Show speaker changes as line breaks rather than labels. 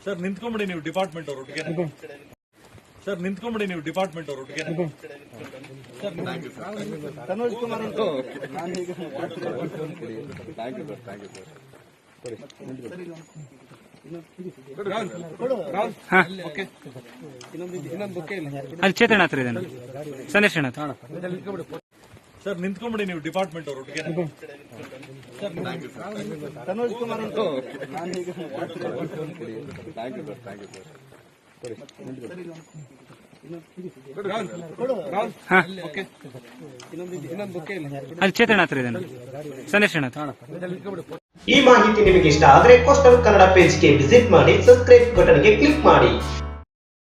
Sir ನಿಂತ್ಕೊಂಬಿಡಿ ನೀವು department ಅವ್ರ ಒಟ್ಟಿಗೆ. ಸರ್ ನಿಂತ್ಕೊಂಬಿಡಿ ನೀವು ಡಿಪಾರ್ಟ್ಮೆಂಟ್ ಅವ್ರ ಒಟ್ಟಿಗೆ.
ತನೋಜ್ ಕುಮಾರ್ ಅಂತ
ಅಲ್ಲಿ ಚೇತನ ಹತ್ರ ಇದೆ ಸಂದೇಶ್ ಅಣ್ಣ.
ಸರ್ ನಿಂತ್ಕೊಂಬಿಡಿ ನೀವು ಡಿಪಾರ್ಟ್ಮೆಂಟ್ ಅವ್ರ ಒಟ್ಟಿಗೆ.
ತನೋಜ್ ಕುಮಾರ್ ಅಂತ
ಅಲ್ಲಿ ಚೇತನ ಹತ್ರ ಇದೆ ಸಂದೇಶ್ ಅಣ್ಣ.
ಈ ಮಾಹಿತಿ ನಿಮಗೆ ಇಷ್ಟ ಆದರೆ ಕೋಸ್ಟಲ್ ಕನ್ನಡ ಪೇಜ್ಗೆ ವಿಸಿಟ್ ಮಾಡಿ, ಸಬ್ಸ್ಕ್ರೈಬ್ ಬಟನ್ಗೆ ಕ್ಲಿಕ್ ಮಾಡಿ.